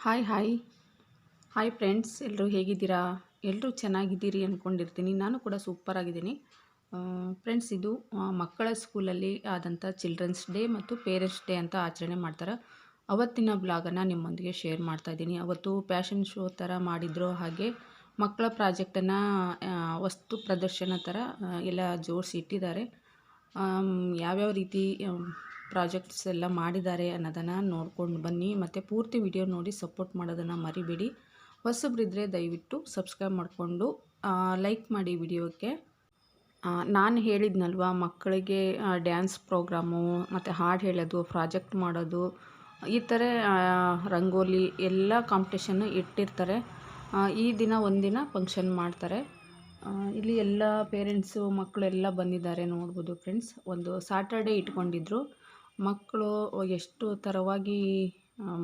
Hi hi hi friends, ಎಲ್ಲರೂ ಹೇಗಿದ್ದೀರಾ? ಎಲ್ಲರೂ ಚೆನ್ನಾಗಿದ್ದೀರಿ ಅಂದ್ಕೊಂಡಿರ್ತೀನಿ. ನಾನು ಕೂಡ ಸೂಪರಾಗಿದ್ದೀನಿ. ಫ್ರೆಂಡ್ಸ್, ಇದು ಮಕ್ಕಳ ಸ್ಕೂಲಲ್ಲಿ ಆದಂಥ ಚಿಲ್ಡ್ರನ್ಸ್ ಡೇ ಮತ್ತು ಪೇರೆಂಟ್ಸ್ ಡೇ ಅಂತ ಆಚರಣೆ ಮಾಡ್ತಾರೆ. ಅವತ್ತಿನ ಬ್ಲಾಗನ್ನು ನಿಮ್ಮೊಂದಿಗೆ ಶೇರ್ ಮಾಡ್ತಾಯಿದ್ದೀನಿ. ಅವತ್ತು ಪ್ಯಾಷನ್ ಶೋ ಥರ ಮಾಡಿದ್ರು, ಹಾಗೆ ಮಕ್ಕಳ ಪ್ರಾಜೆಕ್ಟನ್ನು ವಸ್ತು ಪ್ರದರ್ಶನ ಥರ ಎಲ್ಲ ಜೋಡಿಸಿ ಇಟ್ಟಿದ್ದಾರೆ. ಯಾವ್ಯಾವ ರೀತಿ ಪ್ರಾಜೆಕ್ಟ್ಸ್ ಎಲ್ಲ ಮಾಡಿದ್ದಾರೆ ಅನ್ನೋದನ್ನು ನೋಡ್ಕೊಂಡು ಬನ್ನಿ. ಮತ್ತು ಪೂರ್ತಿ ವಿಡಿಯೋ ನೋಡಿ ಸಪೋರ್ಟ್ ಮಾಡೋದನ್ನು ಮರಿಬೇಡಿ. ಹೊಸಬ್ರಿದ್ದರೆ ದಯವಿಟ್ಟು ಸಬ್ಸ್ಕ್ರೈಬ್ ಮಾಡಿಕೊಂಡು ಲೈಕ್ ಮಾಡಿ ವಿಡಿಯೋಕ್ಕೆ. ನಾನು ಹೇಳಿದ್ನಲ್ವ, ಮಕ್ಕಳಿಗೆ ಡ್ಯಾನ್ಸ್ ಪ್ರೋಗ್ರಾಮು ಮತ್ತು ಹಾಡು ಹೇಳೋದು, ಪ್ರಾಜೆಕ್ಟ್ ಮಾಡೋದು, ಈ ಥರ ರಂಗೋಲಿ ಎಲ್ಲ ಕಾಂಪಿಟೇಷನ್ನು ಇಟ್ಟಿರ್ತಾರೆ. ಈ ದಿನ ಒಂದಿನ ಫಂಕ್ಷನ್ ಮಾಡ್ತಾರೆ. ಇಲ್ಲಿ ಎಲ್ಲ ಪೇರೆಂಟ್ಸು ಮಕ್ಕಳೆಲ್ಲ ಬಂದಿದ್ದಾರೆ ನೋಡ್ಬೋದು ಫ್ರೆಂಡ್ಸ್. ಒಂದು ಸಾಟರ್ಡೆ ಇಟ್ಕೊಂಡಿದ್ರು. ಮಕ್ಕಳು ಎಷ್ಟು ಥರವಾಗಿ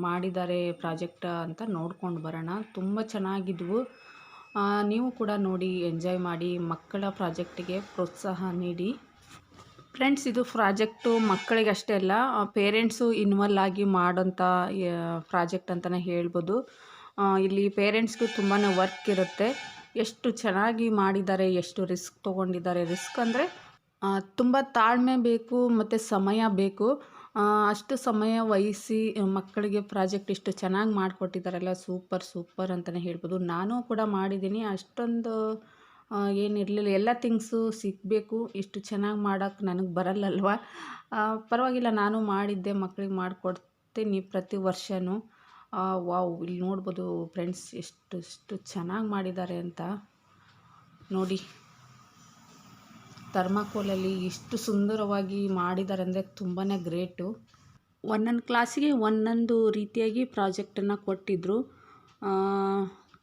ಮಾಡಿದ್ದಾರೆ ಪ್ರಾಜೆಕ್ಟ್ ಅಂತ ನೋಡ್ಕೊಂಡು ಬರೋಣ. ತುಂಬ ಚೆನ್ನಾಗಿದ್ವು. ನೀವು ಕೂಡ ನೋಡಿ ಎಂಜಾಯ್ ಮಾಡಿ, ಮಕ್ಕಳ ಪ್ರಾಜೆಕ್ಟಿಗೆ ಪ್ರೋತ್ಸಾಹ ನೀಡಿ. ಫ್ರೆಂಡ್ಸ್, ಇದು ಪ್ರಾಜೆಕ್ಟು ಮಕ್ಕಳಿಗಷ್ಟೇ ಅಲ್ಲ, ಪೇರೆಂಟ್ಸು ಇನ್ವಾಲ್ವ್ ಆಗಿ ಮಾಡೋಂಥ ಪ್ರಾಜೆಕ್ಟ್ ಅಂತಲೇ ಹೇಳ್ಬೋದು. ಇಲ್ಲಿ ಪೇರೆಂಟ್ಸ್ಗೂ ತುಂಬಾ ವರ್ಕ್ ಇರುತ್ತೆ. ಎಷ್ಟು ಚೆನ್ನಾಗಿ ಮಾಡಿದ್ದಾರೆ, ಎಷ್ಟು ರಿಸ್ಕ್ ತೊಗೊಂಡಿದ್ದಾರೆ. ರಿಸ್ಕ್ ಅಂದರೆ ತುಂಬ ತಾಳ್ಮೆ ಬೇಕು ಮತ್ತು ಸಮಯ ಬೇಕು. ಅಷ್ಟು ಸಮಯ ವಹಿಸಿ ಮಕ್ಕಳಿಗೆ ಪ್ರಾಜೆಕ್ಟ್ ಇಷ್ಟು ಚೆನ್ನಾಗಿ ಮಾಡಿಕೊಟ್ಟಿದ್ದಾರಲ್ಲ, ಸೂಪರ್ ಅಂತಲೇ ಹೇಳ್ಬೋದು. ನಾನು ಕೂಡ ಮಾಡಿದ್ದೀನಿ. ಅಷ್ಟೊಂದು ಏನಿರಲಿಲ್ಲ, ಎಲ್ಲ ಥಿಂಗ್ಸು ಸಿಗಬೇಕು. ಇಷ್ಟು ಚೆನ್ನಾಗಿ ಮಾಡೋಕ್ಕೆ ನನಗೆ ಬರಲ್ಲಲ್ವ. ಪರವಾಗಿಲ್ಲ, ನಾನು ಮಾಡಿದ್ದೆ, ಮಕ್ಕಳಿಗೆ ಮಾಡಿಕೊಡ್ತೀನಿ ಪ್ರತಿ ವರ್ಷವೂ. ವಾವ್, ಇಲ್ಲಿ ನೋಡ್ಬೋದು ಫ್ರೆಂಡ್ಸ್, ಎಷ್ಟು ಚೆನ್ನಾಗಿ ಮಾಡಿದ್ದಾರೆ ಅಂತ ನೋಡಿ. ಥರ್ಮಾಕೋಲಲ್ಲಿ ಇಷ್ಟು ಸುಂದರವಾಗಿ ಮಾಡಿದ್ದಾರೆ ಅಂದರೆ ತುಂಬಾ ಗ್ರೇಟು. ಒಂದೊಂದು ಕ್ಲಾಸಿಗೆ ಒಂದೊಂದು ರೀತಿಯಾಗಿ ಪ್ರಾಜೆಕ್ಟನ್ನು ಕೊಟ್ಟಿದ್ದರು.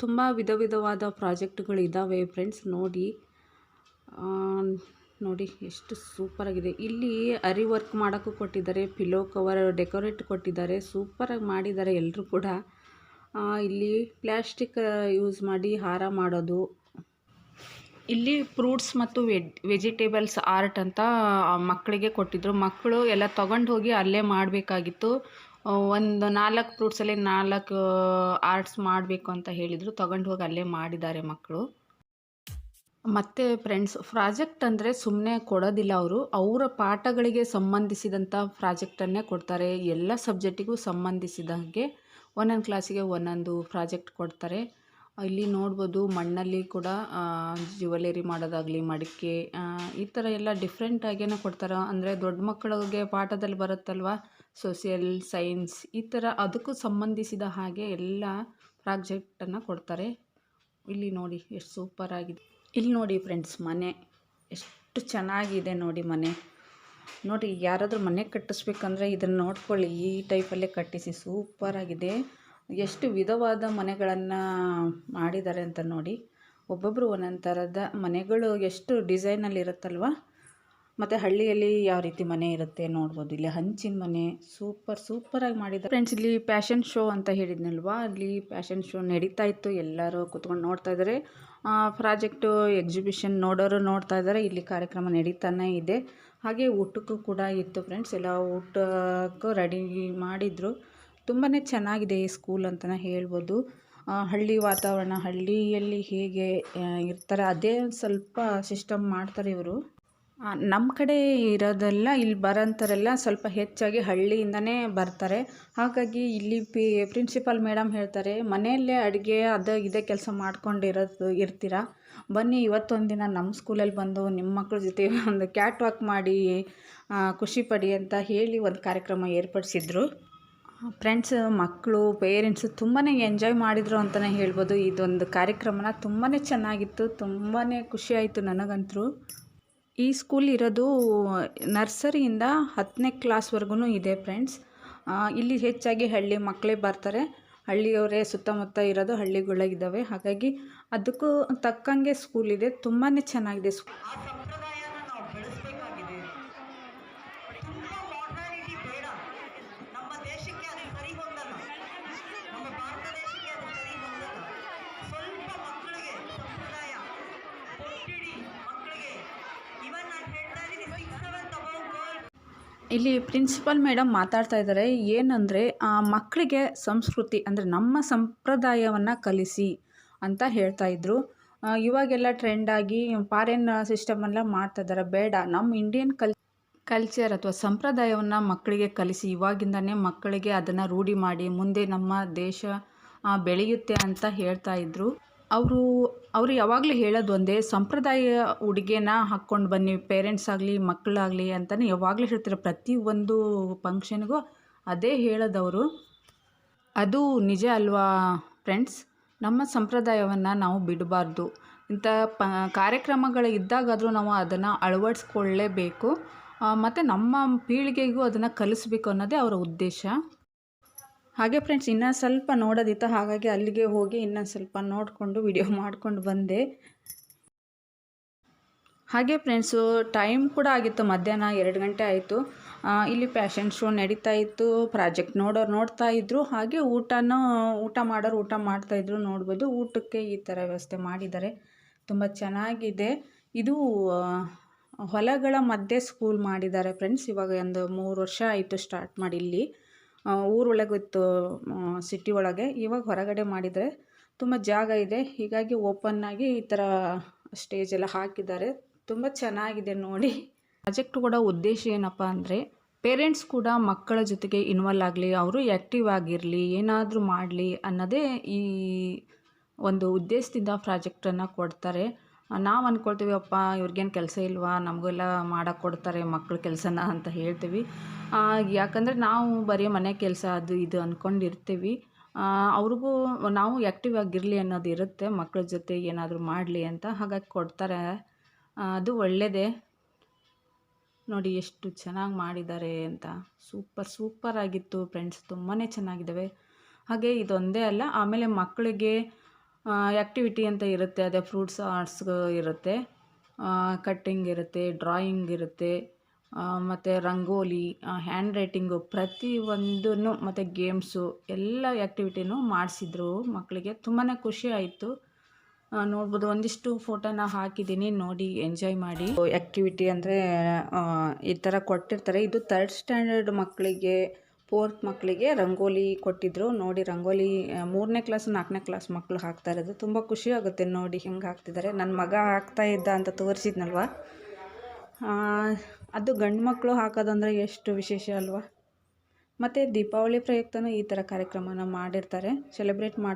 ತುಂಬ ವಿಧವಾದ ಪ್ರಾಜೆಕ್ಟ್ಗಳಿದ್ದಾವೆ ಫ್ರೆಂಡ್ಸ್. ನೋಡಿ ಎಷ್ಟು ಸೂಪರಾಗಿದೆ. ಇಲ್ಲಿ ಅರಿ ವರ್ಕ್ ಮಾಡೋಕ್ಕೂ ಕೊಟ್ಟಿದ್ದಾರೆ, ಪಿಲ್ಲೋ ಕವರ್ ಡೆಕೋರೇಟ್ ಕೊಟ್ಟಿದ್ದಾರೆ. ಸೂಪರಾಗಿ ಮಾಡಿದ್ದಾರೆ ಎಲ್ಲರೂ ಕೂಡ. ಇಲ್ಲಿ ಪ್ಲ್ಯಾಸ್ಟಿಕ್ ಯೂಸ್ ಮಾಡಿ ಹಾರ ಮಾಡೋದು. ಇಲ್ಲಿ ಫ್ರೂಟ್ಸ್ ಮತ್ತು ವೆಜಿಟೇಬಲ್ಸ್ ಆರ್ಟ್ ಅಂತ ಮಕ್ಕಳಿಗೆ ಕೊಟ್ಟಿದ್ದರು. ಮಕ್ಕಳು ಎಲ್ಲ ತೊಗೊಂಡು ಹೋಗಿ ಅಲ್ಲೇ ಮಾಡಬೇಕಾಗಿತ್ತು. ಒಂದು 4 ಫ್ರೂಟ್ಸಲ್ಲಿ 4 ಆರ್ಟ್ಸ್ ಮಾಡಬೇಕು ಅಂತ ಹೇಳಿದರು. ತೊಗೊಂಡು ಹೋಗಿ ಅಲ್ಲೇ ಮಾಡಿದ್ದಾರೆ ಮಕ್ಕಳು. ಮತ್ತು ಫ್ರೆಂಡ್ಸ್, ಪ್ರಾಜೆಕ್ಟ್ ಅಂದರೆ ಸುಮ್ಮನೆ ಕೊಡೋದಿಲ್ಲ ಅವರು. ಅವರ ಪಾಠಗಳಿಗೆ ಸಂಬಂಧಿಸಿದಂಥ ಪ್ರಾಜೆಕ್ಟನ್ನೇ ಕೊಡ್ತಾರೆ. ಎಲ್ಲ ಸಬ್ಜೆಕ್ಟಿಗೂ ಸಂಬಂಧಿಸಿದಂಗೆ ಒಂದೊಂದು ಕ್ಲಾಸಿಗೆ ಒಂದೊಂದು ಪ್ರಾಜೆಕ್ಟ್ ಕೊಡ್ತಾರೆ. ಇಲ್ಲಿ ನೋಡ್ಬೋದು, ಮಣ್ಣಲ್ಲಿ ಕೂಡ ಜ್ಯುವೆಲರಿ ಮಾಡೋದಾಗಲಿ, ಮಡಿಕೆ, ಈ ಥರ ಎಲ್ಲ ಡಿಫ್ರೆಂಟಾಗೇನೆ ಕೊಡ್ತಾರೆ. ಅಂದರೆ ದೊಡ್ಡ ಮಕ್ಕಳಿಗೆ ಪಾಠದಲ್ಲಿ ಬರುತ್ತಲ್ವ, ಸೋಷಿಯಲ್ ಸೈನ್ಸ್, ಈ ಥರ ಅದಕ್ಕೂ ಸಂಬಂಧಿಸಿದ ಹಾಗೆ ಎಲ್ಲ ಪ್ರಾಜೆಕ್ಟನ್ನು ಕೊಡ್ತಾರೆ. ಇಲ್ಲಿ ನೋಡಿ ಎಷ್ಟು ಸೂಪರಾಗಿದೆ. ಇಲ್ಲಿ ನೋಡಿ ಫ್ರೆಂಡ್ಸ್, ಮನೆ ಎಷ್ಟು ಚೆನ್ನಾಗಿದೆ ನೋಡಿ. ಮನೆ ನೋಡಿ, ಯಾರಾದರೂ ಮನೆ ಕಟ್ಟಿಸ್ಬೇಕಂದ್ರೆ ಇದನ್ನು ನೋಡ್ಕೊಳ್ಳಿ, ಈ ಟೈಪಲ್ಲೇ ಕಟ್ಟಿಸಿ. ಸೂಪರಾಗಿದೆ. ಎಷ್ಟು ವಿಧವಾದ ಮನೆಗಳನ್ನು ಮಾಡಿದ್ದಾರೆ ಅಂತ ನೋಡಿ. ಒಬ್ಬೊಬ್ಬರು ಒಂದೊಂದು ಥರದ ಮನೆಗಳು ಎಷ್ಟು ಡಿಸೈನಲ್ಲಿ ಇರುತ್ತಲ್ವ. ಮತ್ತು ಹಳ್ಳಿಯಲ್ಲಿ ಯಾವ ರೀತಿ ಮನೆ ಇರುತ್ತೆ ನೋಡ್ಬೋದು. ಇಲ್ಲಿ ಹಂಚಿನ ಮನೆ ಸೂಪರಾಗಿ ಮಾಡಿದ್ದಾರೆ ಫ್ರೆಂಡ್ಸ್. ಇಲ್ಲಿ ಪ್ಯಾಷನ್ ಶೋ ಅಂತ ಹೇಳಿದ್ನಲ್ವ, ಅಲ್ಲಿ ಪ್ಯಾಷನ್ ಶೋ ನಡೀತಾ ಇತ್ತು. ಎಲ್ಲರೂ ಕೂತ್ಕೊಂಡು ನೋಡ್ತಾ ಇದ್ದಾರೆ. ಪ್ರಾಜೆಕ್ಟು ಎಕ್ಸಿಬಿಷನ್ ನೋಡೋರು ನೋಡ್ತಾ ಇದ್ದಾರೆ. ಇಲ್ಲಿ ಕಾರ್ಯಕ್ರಮ ನಡೀತಾನೆ ಇದೆ. ಹಾಗೆ ಊಟಕ್ಕೂ ಕೂಡ ಇತ್ತು ಫ್ರೆಂಡ್ಸ್. ಎಲ್ಲ ಊಟಕ್ಕೂ ರೆಡಿ ಮಾಡಿದರು. ತುಂಬಾ ಚೆನ್ನಾಗಿದೆ ಈ ಸ್ಕೂಲ್ ಅಂತಲೇ ಹೇಳ್ಬೋದು. ಹಳ್ಳಿ ವಾತಾವರಣ, ಹಳ್ಳಿಯಲ್ಲಿ ಹೇಗೆ ಇರ್ತಾರೆ ಅದೇ ಸ್ವಲ್ಪ ಸಿಸ್ಟಮ್ ಮಾಡ್ತಾರೆ ಇವರು. ನಮ್ಮ ಕಡೆ ಇರೋದೆಲ್ಲ ಇಲ್ಲಿ ಬರೋಂಥರೆಲ್ಲ ಸ್ವಲ್ಪ ಹೆಚ್ಚಾಗಿ ಹಳ್ಳಿಯಿಂದನೇ ಬರ್ತಾರೆ. ಹಾಗಾಗಿ ಇಲ್ಲಿ ಪ್ರಿನ್ಸಿಪಾಲ್ ಮೇಡಮ್ ಹೇಳ್ತಾರೆ, ಮನೆಯಲ್ಲೇ ಅಡುಗೆ ಇದೇ ಕೆಲಸ ಇರ್ತೀರಾ, ಬನ್ನಿ ಇವತ್ತೊಂದು ದಿನ ನಮ್ಮ ಸ್ಕೂಲಲ್ಲಿ ಬಂದು ನಿಮ್ಮ ಮಕ್ಕಳ ಜೊತೆ ಒಂದು ಕ್ಯಾಟ್ ವಾಕ್ ಮಾಡಿ ಖುಷಿ ಪಡಿ ಅಂತ ಹೇಳಿ ಒಂದು ಕಾರ್ಯಕ್ರಮ ಏರ್ಪಡಿಸಿದ್ರು. ಫ್ರೆಂಡ್ಸ್, ಮಕ್ಕಳು ಪೇರೆಂಟ್ಸು ತುಂಬಾ ಎಂಜಾಯ್ ಮಾಡಿದರು ಅಂತಲೇ ಹೇಳ್ಬೋದು. ಇದೊಂದು ಕಾರ್ಯಕ್ರಮನ ತುಂಬಾ ಚೆನ್ನಾಗಿತ್ತು. ತುಂಬಾ ಖುಷಿಯಾಯಿತು ನನಗಂತೂ. ಈ ಸ್ಕೂಲ್ ಇರೋದು ನರ್ಸರಿಯಿಂದ 10ನೇ ಕ್ಲಾಸ್ವರೆಗೂ ಇದೆ ಫ್ರೆಂಡ್ಸ್. ಇಲ್ಲಿ ಹೆಚ್ಚಾಗಿ ಹಳ್ಳಿ ಮಕ್ಕಳೇ ಬರ್ತಾರೆ. ಹಳ್ಳಿಯವರೇ ಸುತ್ತಮುತ್ತ ಇರೋದು ಹಳ್ಳಿಗಳಿದ್ದಾವೆ. ಹಾಗಾಗಿ ಅದಕ್ಕೂ ತಕ್ಕಂಗೆ ಸ್ಕೂಲ್ ಇದೆ. ತುಂಬಾ ಚೆನ್ನಾಗಿದೆ ಸ್ಕೂಲ್. ಇಲ್ಲಿ ಪ್ರಿನ್ಸಿಪಲ್ ಮೇಡಮ್ ಮಾತಾಡ್ತಾ ಇದ್ದಾರೆ. ಏನಂದರೆ ಮಕ್ಕಳಿಗೆ ಸಂಸ್ಕೃತಿ ಅಂದರೆ ನಮ್ಮ ಸಂಪ್ರದಾಯವನ್ನು ಕಲಿಸಿ ಅಂತ ಹೇಳ್ತಾ ಇದ್ರು. ಇವಾಗೆಲ್ಲ ಟ್ರೆಂಡಾಗಿ ಫಾರಿನ್ ಸಿಸ್ಟಮೆಲ್ಲ ಮಾಡ್ತಾ ಇದ್ದಾರೆ. ಬೇಡ, ನಮ್ಮ ಇಂಡಿಯನ್ ಕಲ್ಚರ್ ಅಥವಾ ಸಂಪ್ರದಾಯವನ್ನು ಮಕ್ಕಳಿಗೆ ಕಲಿಸಿ, ಇವಾಗಿಂದನೇ ಮಕ್ಕಳಿಗೆ ಅದನ್ನು ರೂಢಿ ಮಾಡಿ ಮುಂದೆ ನಮ್ಮ ದೇಶ ಬೆಳೆಯುತ್ತೆ ಅಂತ ಹೇಳ್ತಾ ಇದ್ರು. ಅವರು ಯಾವಾಗಲೂ ಹೇಳೋದು ಒಂದೇ, ಸಂಪ್ರದಾಯ ಉಡುಗೆನ ಹಾಕ್ಕೊಂಡು ಬನ್ನಿ, ಪೇರೆಂಟ್ಸ್ ಆಗಲಿ ಮಕ್ಕಳಾಗಲಿ ಅಂತಲೇ ಯಾವಾಗಲೂ ಹೇಳ್ತಾರೆ. ಪ್ರತಿಯೊಂದು ಫಂಕ್ಷನ್ಗೂ ಅದೇ ಹೇಳೋದವರು. ಅದು ನಿಜ ಅಲ್ವಾ ಫ್ರೆಂಡ್ಸ್? ನಮ್ಮ ಸಂಪ್ರದಾಯವನ್ನು ನಾವು ಬಿಡಬಾರ್ದು. ಇಂಥ ಕಾರ್ಯಕ್ರಮಗಳು ಇದ್ದಾಗಾದರೂ ನಾವು ಅದನ್ನು ಅಳವಡಿಸ್ಕೊಳ್ಳೇಬೇಕು. ಮತ್ತು ನಮ್ಮ ಪೀಳಿಗೆಗೂ ಅದನ್ನು ಕಲಿಸ್ಬೇಕು ಅನ್ನೋದೇ ಅವರ ಉದ್ದೇಶ. ಹಾಗೆ ಫ್ರೆಂಡ್ಸ್, ಇನ್ನೂ ಸ್ವಲ್ಪ ನೋಡೋದಿತ್ತು, ಹಾಗಾಗಿ ಅಲ್ಲಿಗೆ ಹೋಗಿ ಇನ್ನೊಂದು ಸ್ವಲ್ಪ ನೋಡಿಕೊಂಡು ವಿಡಿಯೋ ಮಾಡ್ಕೊಂಡು ಬಂದೆ. ಹಾಗೆ ಫ್ರೆಂಡ್ಸು, ಟೈಮ್ ಕೂಡ ಆಗಿತ್ತು, ಮಧ್ಯಾಹ್ನ 2 ಗಂಟೆ ಆಯಿತು. ಇಲ್ಲಿ ಫ್ಯಾಷನ್ ಶೋ ನಡೀತಾ ಇತ್ತು. ಪ್ರಾಜೆಕ್ಟ್ ನೋಡೋರು ನೋಡ್ತಾ ಇದ್ದರು. ಹಾಗೆ ಊಟ ಮಾಡೋರು ಊಟ ಮಾಡ್ತಾಯಿದ್ರು. ನೋಡ್ಬೋದು, ಊಟಕ್ಕೆ ಈ ಥರ ವ್ಯವಸ್ಥೆ ಮಾಡಿದ್ದಾರೆ. ತುಂಬ ಚೆನ್ನಾಗಿದೆ. ಇದು ಹೊಲಗಳ ಮಧ್ಯೆ ಸ್ಕೂಲ್ ಮಾಡಿದ್ದಾರೆ ಫ್ರೆಂಡ್ಸ್. ಇವಾಗ ಒಂದು 3 ವರ್ಷ ಆಯಿತು ಸ್ಟಾರ್ಟ್ ಮಾಡಿ. ಇಲ್ಲಿ ಊರೊಳಗಿತ್ತು, ಸಿಟಿ ಒಳಗೆ. ಇವಾಗ ಹೊರಗಡೆ ಮಾಡಿದರೆ ತುಂಬ ಜಾಗ ಇದೆ, ಹೀಗಾಗಿ ಓಪನ್ನಾಗಿ ಈ ಥರ ಸ್ಟೇಜ್ ಎಲ್ಲ ಹಾಕಿದ್ದಾರೆ. ತುಂಬ ಚೆನ್ನಾಗಿದೆ ನೋಡಿ. ಪ್ರಾಜೆಕ್ಟ್ ಕೂಡ ಉದ್ದೇಶ ಏನಪ್ಪ ಅಂದರೆ, ಪೇರೆಂಟ್ಸ್ ಕೂಡ ಮಕ್ಕಳ ಜೊತೆಗೆ ಇನ್ವಾಲ್ವ್ ಆಗಲಿ, ಅವರು ಆ್ಯಕ್ಟಿವ್ ಆಗಿರಲಿ, ಏನಾದರೂ ಮಾಡಲಿ ಅನ್ನೋದೇ ಈ ಒಂದು ಉದ್ದೇಶದಿಂದ ಪ್ರಾಜೆಕ್ಟನ್ನು ಕೊಡ್ತಾರೆ. ನಾವು ಅಂದ್ಕೊಳ್ತೀವಿ, ಅಪ್ಪ ಇವ್ರಿಗೇನು ಕೆಲಸ ಇಲ್ವಾ, ನಮಗೆಲ್ಲ ಮಾಡೋಕ್ಕೆ ಕೊಡ್ತಾರೆ ಮಕ್ಕಳ ಕೆಲಸನ ಅಂತ ಹೇಳ್ತೀವಿ. ಯಾಕಂದರೆ ನಾವು ಬರೀ ಮನೆ ಕೆಲಸ ಅದು ಇದು ಅಂದ್ಕೊಂಡಿರ್ತೀವಿ. ಅವ್ರಿಗೂ ನಾವು ಆ್ಯಕ್ಟಿವ್ ಆಗಿರಲಿ ಅನ್ನೋದು ಇರುತ್ತೆ, ಮಕ್ಕಳ ಜೊತೆ ಏನಾದರೂ ಮಾಡಲಿ ಅಂತ. ಹಾಗಾಗಿ ಕೊಡ್ತಾರೆ, ಅದು ಒಳ್ಳೆಯದೇ. ನೋಡಿ ಎಷ್ಟು ಚೆನ್ನಾಗಿ ಮಾಡಿದ್ದಾರೆ ಅಂತ. ಸೂಪರ್ ಆಗಿತ್ತು ಫ್ರೆಂಡ್ಸ್, ತುಂಬಾ ಚೆನ್ನಾಗಿದ್ದಾವೆ. ಹಾಗೆ ಇದೊಂದೇ ಅಲ್ಲ, ಆಮೇಲೆ ಮಕ್ಕಳಿಗೆ ಆ್ಯಕ್ಟಿವಿಟಿ ಅಂತ ಇರುತ್ತೆ. ಅದೇ ಫ್ರೂಟ್ಸ್ ಆರ್ಟ್ಸ್ ಇರುತ್ತೆ, ಕಟ್ಟಿಂಗ್ ಇರುತ್ತೆ, ಡ್ರಾಯಿಂಗ್ ಇರುತ್ತೆ, ಮತ್ತು ರಂಗೋಲಿ, ಹ್ಯಾಂಡ್ ರೈಟಿಂಗು, ಪ್ರತಿಯೊಂದನ್ನು, ಮತ್ತು ಗೇಮ್ಸು ಎಲ್ಲ ಆ್ಯಕ್ಟಿವಿಟಿನೂ ಮಾಡಿಸಿದ್ರು ಮಕ್ಕಳಿಗೆ. ತುಂಬಾ ಖುಷಿ ಆಯಿತು. ನೋಡ್ಬೋದು, ಒಂದಿಷ್ಟು ಫೋಟೋನ ಹಾಕಿದ್ದೀನಿ, ನೋಡಿ ಎಂಜಾಯ್ ಮಾಡಿ. ಆ್ಯಕ್ಟಿವಿಟಿ ಅಂದರೆ ಈ ಥರ ಕೊಟ್ಟಿರ್ತಾರೆ. ಇದು 3rd ಸ್ಟ್ಯಾಂಡರ್ಡ್ ಮಕ್ಕಳಿಗೆ, 4th ಮಕ್ಕಳಿಗೆ ರಂಗೋಲಿ ಕೊಟ್ಟಿದ್ದರು. ನೋಡಿ, ರಂಗೋಲಿ 3ನೇ ಕ್ಲಾಸ್ 4ನೇ ಕ್ಲಾಸ್ ಮಕ್ಕಳು ಹಾಕ್ತಾ ಇರೋದು. ತುಂಬ ಖುಷಿ ಆಗುತ್ತೆ ನೋಡಿ ಹೆಂಗೆ ಹಾಕ್ತಿದ್ದಾರೆ. ನನ್ನ ಮಗ ಹಾಕ್ತಾ ಇದ್ದ ಅಂತ ತೋರಿಸಿದ್ನಲ್ವ, ಅದು ಗಂಡು ಮಕ್ಕಳು ಹಾಕೋದಂದರೆ ಎಷ್ಟು ವಿಶೇಷ ಅಲ್ವಾ. ಮತ್ತು ದೀಪಾವಳಿ ಪ್ರಯುಕ್ತನೂ ಈ ಥರ ಕಾರ್ಯಕ್ರಮನ ಮಾಡಿರ್ತಾರೆ, ಸೆಲೆಬ್ರೇಟ್